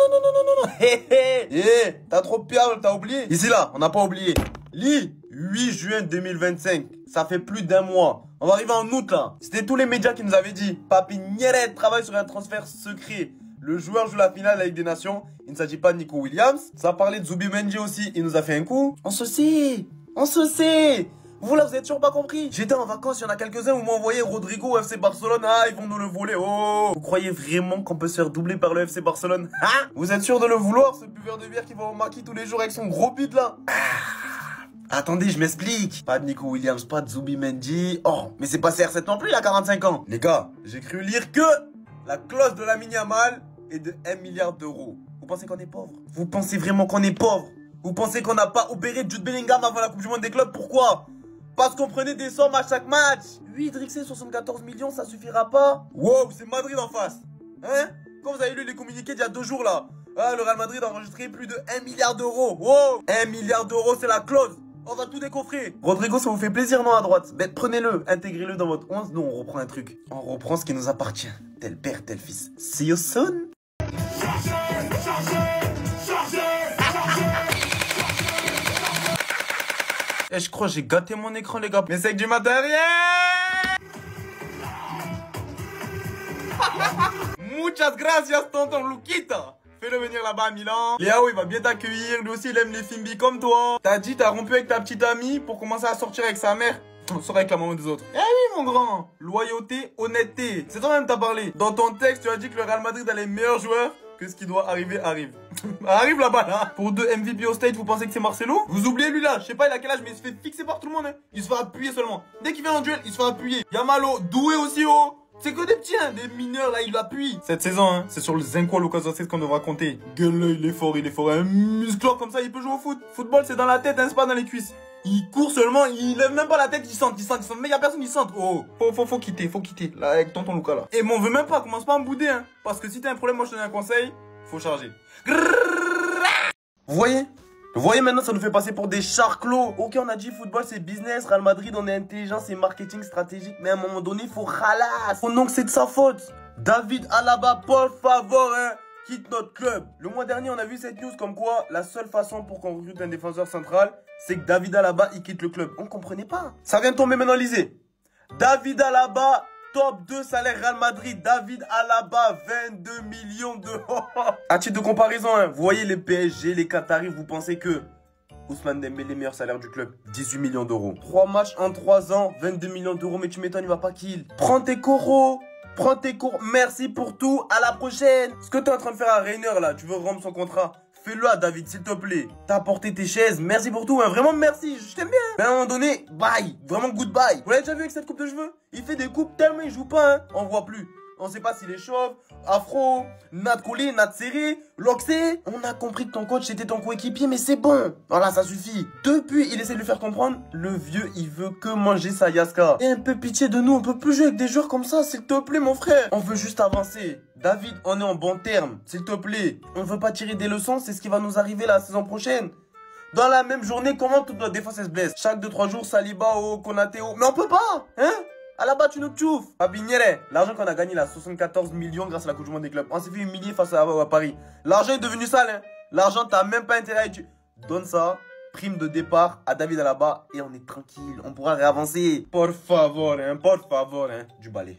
non. Hé, hé. Hé, t'as trop piable, t'as oublié. Ici, là, on n'a pas oublié. Lis, 8 juin 2025. Ça fait plus d'un mois. On va arriver en août, là. C'était tous les médias qui nous avaient dit. Papi Nieret travaille sur un transfert secret. Le joueur joue la finale de la Ligue des Nations. Il ne s'agit pas de Nico Williams. Ça parlait de Zubimendi aussi. Il nous a fait un coup. On se sait. On se sait. Vous là, vous êtes toujours pas compris. J'étais en vacances, il y en a quelques-uns où m'ont envoyé Rodrigo au FC Barcelone. Ah, ils vont nous le voler. Oh. Vous croyez vraiment qu'on peut se faire doubler par le FC Barcelone? Hein? Vous êtes sûr de le vouloir, ce buveur de bière qui va au maquis tous les jours avec son gros bide là? Attendez, je m'explique. Pas de Nico Williams, pas de Zubimendi. Oh, mais c'est pas CR7 non plus, il a 45 ans. Les gars, j'ai cru lire que la clause de Lamine Yamal est de 1 milliard d'euros. Vous pensez qu'on est pauvre? Vous pensez vraiment qu'on est pauvre? Vous pensez qu'on n'a pas opéré Jude Bellingham avant la Coupe du Monde des clubs? Pourquoi? Parce qu'on prenait des sommes à chaque match. 8 Drixé, 74 millions, ça suffira pas? Wow, c'est Madrid en face. Hein? Quand vous avez lu les communiqués d'il y a 2 jours là, ah, le Real Madrid a enregistré plus de 1 milliard d'euros. Wow, 1 milliard d'euros, c'est la clause. On va tout décoffrer. Rodrigo, ça vous fait plaisir, non, à droite? Ben, prenez-le, intégrez-le dans votre 11. Nous, on reprend un truc. On reprend ce qui nous appartient. Tel père, tel fils. See you soon. Eh, je crois que j'ai gâté mon écran, les gars. Mais c'est que du matériel. Muchas gracias, tonton Luquita. Fais-le venir là-bas à Milan. Léo, il va bien t'accueillir. Lui aussi, il aime les Fimbi comme toi. T'as dit, t'as rompu avec ta petite amie pour commencer à sortir avec sa mère. On sort avec la maman des autres. Eh oui, mon grand. Loyauté, honnêteté. C'est toi-même t'as parlé. Dans ton texte, tu as dit que le Real Madrid a les meilleurs joueurs. Que ce qui doit arriver arrive. Arrive là-bas, là. Pour 2 MVP au state, vous pensez que c'est Marcelo? Vous oubliez lui là. Je sais pas, il a quel âge, mais il se fait fixer par tout le monde. Hein. Il se fait appuyer seulement. Dès qu'il vient en duel, il se fait appuyer. Yamalo, doué aussi, oh. C'est que des petits, hein, des mineurs, là, il appuie. Cette saison, hein, c'est sur le Zenko Lukaszowski qu'on devra compter. Gueule, il est fort, il est fort. Un musclore comme ça, il peut jouer au foot. Football, c'est dans la tête, hein, c'est pas dans les cuisses. Il court seulement, il lève même pas la tête, il sente. Mais y a personne qui sente. Oh, faut quitter. Là, avec tonton Luca, là. Et bon, on veut même pas, commence pas à me bouder, hein. Parce que si t'as un problème, moi, je te donne un conseil, faut charger. Vous voyez? Vous voyez maintenant, ça nous fait passer pour des charclos. Ok, on a dit football, c'est business. Real Madrid, on est intelligent, c'est marketing stratégique. Mais à un moment donné, il faut ralasse. Oh non, que c'est de sa faute. David Alaba, por favor, hein, quitte notre club. Le mois dernier, on a vu cette news comme quoi la seule façon pour qu'on recrute un défenseur central, c'est que David Alaba, il quitte le club. On comprenait pas. Ça vient de tomber maintenant, lisez. David Alaba, top 2 salaire Real Madrid. David Alaba, 22 millions d'euros. À titre de comparaison, hein, vous voyez les PSG, les Qataris, vous pensez que Ousmane Dembélé, meilleur salaire du club, 18 millions d'euros. 3 matchs en 3 ans, 22 millions d'euros, mais tu m'étonnes, il va pas kill. Prends tes coraux. Prends tes cours. Merci pour tout. À la prochaine. Ce que tu es en train de faire à Reiner, là, tu veux rendre son contrat. Fais-le à David, s'il te plaît. T'as apporté tes chaises. Merci pour tout. Hein. Vraiment, merci. Je t'aime bien. Mais à un moment donné, bye. Vraiment, goodbye. Vous l'avez déjà vu avec cette coupe de cheveux? Il fait des coupes tellement il joue pas. Hein. On voit plus. On sait pas s'il est chauve, afro, nat collé, nat serré, loxé. On a compris que ton coach était ton coéquipier, mais c'est bon. Voilà, ça suffit. Depuis, il essaie de lui faire comprendre. Le vieux, il veut que manger sa yaska. Et un peu pitié de nous. On peut plus jouer avec des joueurs comme ça, s'il te plaît, mon frère. On veut juste avancer. David, on est en bon terme, s'il te plaît. On veut pas tirer des leçons, c'est ce qui va nous arriver la saison prochaine. Dans la même journée, comment toute notre défense se blesse? Chaque 2-3 jours, Saliba, Konaté, mais on peut pas, hein? À la bas, tu nous tchouffes. Papi Niere, l'argent qu'on a gagné là, 74 millions grâce à la Coupe du Monde des clubs. On s'est fait humilier face à Paris. L'argent est devenu sale, hein. L'argent, t'as même pas intérêt à utiliser. Donne ça, prime de départ à David Alaba et on est tranquille. On pourra réavancer. Por favor, hein, du balai.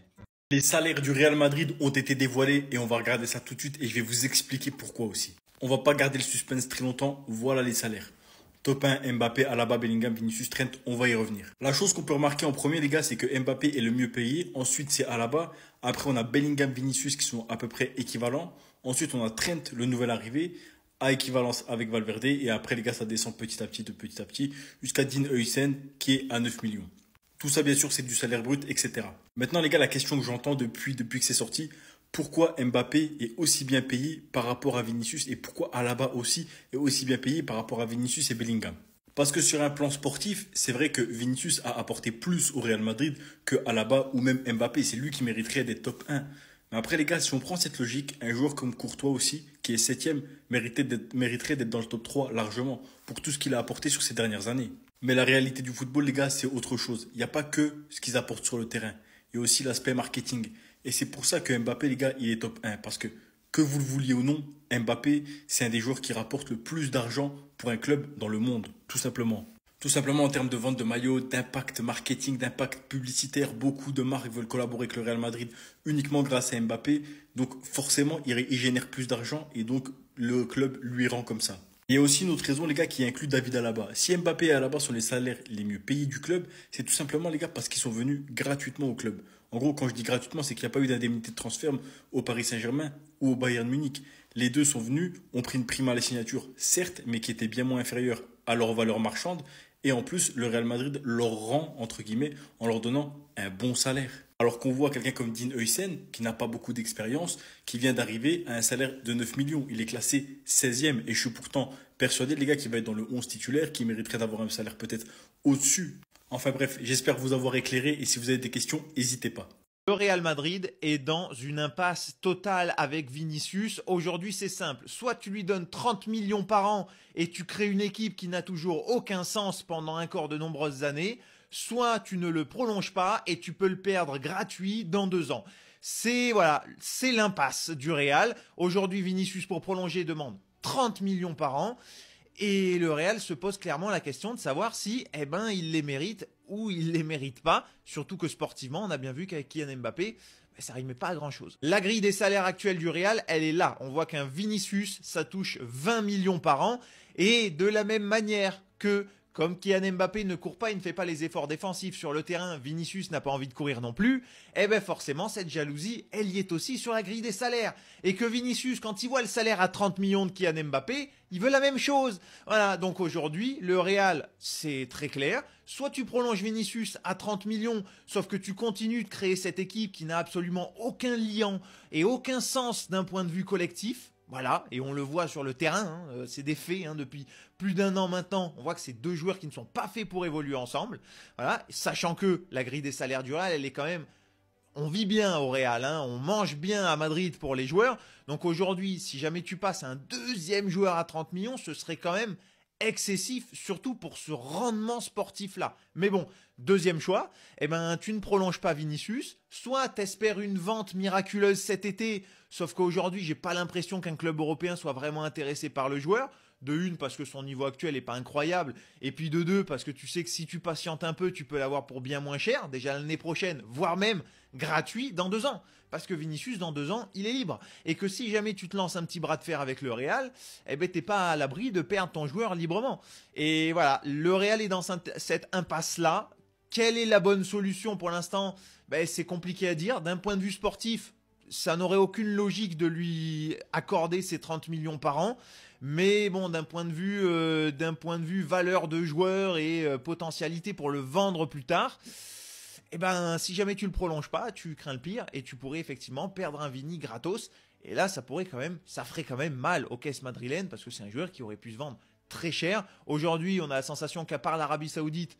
Les salaires du Real Madrid ont été dévoilés et on va regarder ça tout de suite et je vais vous expliquer pourquoi aussi. On va pas garder le suspense très longtemps. Voilà les salaires. Top 1, Mbappé, Alaba, Bellingham, Vinicius, Trent, on va y revenir. La chose qu'on peut remarquer en premier, les gars, c'est que Mbappé est le mieux payé. Ensuite, c'est Alaba. Après, on a Bellingham, Vinicius qui sont à peu près équivalents. Ensuite, on a Trent, le nouvel arrivé, à équivalence avec Valverde. Et après, les gars, ça descend petit à petit, jusqu'à Dean Huijsen qui est à 9 millions. Tout ça, bien sûr, c'est du salaire brut, etc. Maintenant, les gars, la question que j'entends depuis que c'est sorti, pourquoi Mbappé est aussi bien payé par rapport à Vinicius et pourquoi Alaba aussi est aussi bien payé par rapport à Vinicius et Bellingham? Parce que sur un plan sportif, c'est vrai que Vinicius a apporté plus au Real Madrid que Alaba ou même Mbappé. C'est lui qui mériterait d'être top 1. Mais après, les gars, si on prend cette logique, un joueur comme Courtois aussi, qui est 7ème, mériterait d'être dans le top 3 largement pour tout ce qu'il a apporté sur ces dernières années. Mais la réalité du football, les gars, c'est autre chose. Il n'y a pas que ce qu'ils apportent sur le terrain. Il y a aussi l'aspect marketing. Et c'est pour ça que Mbappé, les gars, il est top 1. Parce que vous le vouliez ou non, Mbappé, c'est un des joueurs qui rapporte le plus d'argent pour un club dans le monde, tout simplement. Tout simplement en termes de vente de maillots, d'impact marketing, d'impact publicitaire, beaucoup de marques veulent collaborer avec le Real Madrid uniquement grâce à Mbappé. Donc forcément, il génère plus d'argent et donc le club lui rend comme ça. Il y a aussi une autre raison, les gars, qui inclut David Alaba. Si Mbappé et Alaba sont les salaires les mieux payés du club, c'est tout simplement, les gars, parce qu'ils sont venus gratuitement au club. En gros, quand je dis gratuitement, c'est qu'il n'y a pas eu d'indemnité de transfert au Paris Saint-Germain ou au Bayern Munich. Les deux sont venus, ont pris une prime à la signature, certes, mais qui était bien moins inférieure à leur valeur marchande. Et en plus, le Real Madrid leur rend, entre guillemets, en leur donnant un bon salaire. Alors qu'on voit quelqu'un comme Dean Huijsen, qui n'a pas beaucoup d'expérience, qui vient d'arriver à un salaire de 9 millions. Il est classé 16e. Et je suis pourtant persuadé, les gars, qu'il va être dans le 11 titulaire, qui mériterait d'avoir un salaire peut-être au-dessus. Enfin bref, j'espère vous avoir éclairé. Et si vous avez des questions, n'hésitez pas. Le Real Madrid est dans une impasse totale avec Vinicius. Aujourd'hui, c'est simple. Soit tu lui donnes 30 millions par an et tu crées une équipe qui n'a toujours aucun sens pendant encore de nombreuses années, soit tu ne le prolonges pas et tu peux le perdre gratuit dans 2 ans. C'est l'impasse du Real. Aujourd'hui, Vinicius, pour prolonger, demande 30 millions par an. Et le Real se pose clairement la question de savoir si il les mérite ou il les mérite pas. Surtout que sportivement, on a bien vu qu'avec Kylian Mbappé, ça rimait pas à grand chose. La grille des salaires actuels du Real, elle est là. On voit qu'un Vinicius, ça touche 20 millions par an. Et de la même manière que, comme Kylian Mbappé ne court pas, il ne fait pas les efforts défensifs sur le terrain, Vinicius n'a pas envie de courir non plus, forcément cette jalousie, elle y est aussi sur la grille des salaires. Et que Vinicius, quand il voit le salaire à 30 millions de Kylian Mbappé, il veut la même chose. Voilà, donc aujourd'hui, le Real, c'est très clair. Soit tu prolonges Vinicius à 30 millions, sauf que tu continues de créer cette équipe qui n'a absolument aucun lien et aucun sens d'un point de vue collectif. Voilà, et on le voit sur le terrain, c'est des faits depuis plus d'1 an maintenant. On voit que c'est 2 joueurs qui ne sont pas faits pour évoluer ensemble. Voilà, sachant que la grille des salaires du Real, elle est quand même... On vit bien au Real, on mange bien à Madrid pour les joueurs. Donc aujourd'hui, si jamais tu passes un 2e joueur à 30 millions, ce serait quand même excessif, surtout pour ce rendement sportif-là. Mais bon, 2e choix, tu ne prolonges pas Vinicius, soit tu espères une vente miraculeuse cet été, sauf qu'aujourd'hui, j'ai pas l'impression qu'un club européen soit vraiment intéressé par le joueur. De 1, parce que son niveau actuel n'est pas incroyable, et puis de 2, parce que tu sais que si tu patientes un peu, tu peux l'avoir pour bien moins cher, déjà l'année prochaine, voire même gratuit dans 2 ans. Parce que Vinicius, dans 2 ans, il est libre. Et que si jamais tu te lances un petit bras de fer avec le Real, t'es pas à l'abri de perdre ton joueur librement. Et voilà, le Real est dans cette impasse-là. Quelle est la bonne solution pour l'instant? C'est compliqué à dire. D'un point de vue sportif, ça n'aurait aucune logique de lui accorder ces 30 millions par an. Mais bon, d'un point de vue valeur de joueur et potentialité pour le vendre plus tard, si jamais tu le prolonges pas, tu crains le pire et tu pourrais effectivement perdre un Vini gratos. Et là, ça ferait quand même mal aux caisses madrilènes parce que c'est un joueur qui aurait pu se vendre très cher. Aujourd'hui, on a la sensation qu'à part l'Arabie Saoudite,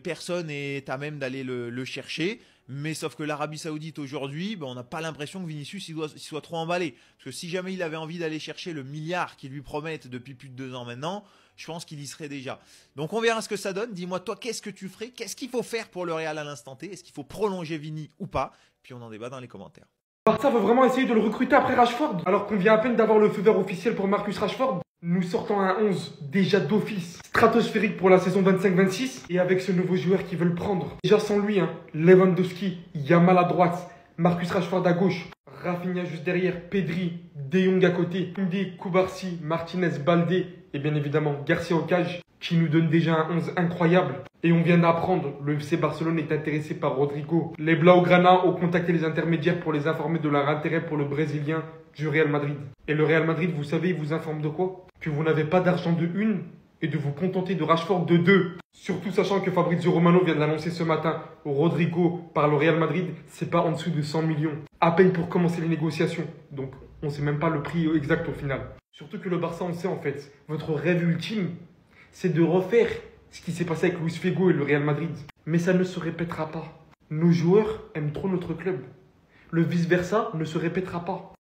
personne n'est à même d'aller le chercher. Mais sauf que l'Arabie Saoudite aujourd'hui, on n'a pas l'impression que Vinicius il soit trop emballé. Parce que si jamais il avait envie d'aller chercher le milliard qu'ils lui promettent depuis plus de 2 ans maintenant, je pense qu'il y serait déjà. Donc on verra ce que ça donne. Dis-moi toi, qu'est-ce que tu ferais? Qu'est-ce qu'il faut faire pour le Real à l'instant T? Est-ce qu'il faut prolonger Vini ou pas? Puis on en débat dans les commentaires. Barça veut vraiment essayer de le recruter après Rashford, alors qu'on vient à peine d'avoir le feu vert officiel pour Marcus Rashford. Nous sortons un 11 déjà d'office stratosphérique pour la saison 25-26 et avec ce nouveau joueur qui veut le prendre. Déjà sans lui, Lewandowski, Yamal à droite, Marcus Rashford à gauche, Rafinha juste derrière, Pedri, De Jong à côté, Koundé, Koubarsi, Martinez, Baldé et bien évidemment Garcia au cage qui nous donne déjà un 11 incroyable. Et on vient d'apprendre, le FC Barcelone est intéressé par Rodrigo. Les Blaugrana ont contacté les intermédiaires pour les informer de leur intérêt pour le Brésilien du Real Madrid. Et le Real Madrid, vous savez, il vous informe de quoi? Que vous n'avez pas d'argent de 1 et de vous contenter de Rashford de 2. Surtout sachant que Fabrizio Romano vient de l'annoncer ce matin. Rodrigo par le Real Madrid, c'est pas en dessous de 100 millions. À peine pour commencer les négociations. Donc on ne sait même pas le prix exact au final. Surtout que le Barça, on sait en fait, votre rêve ultime, c'est de refaire ce qui s'est passé avec Luis Figo et le Real Madrid. Mais ça ne se répétera pas. Nos joueurs aiment trop notre club. Le vice-versa ne se répétera pas.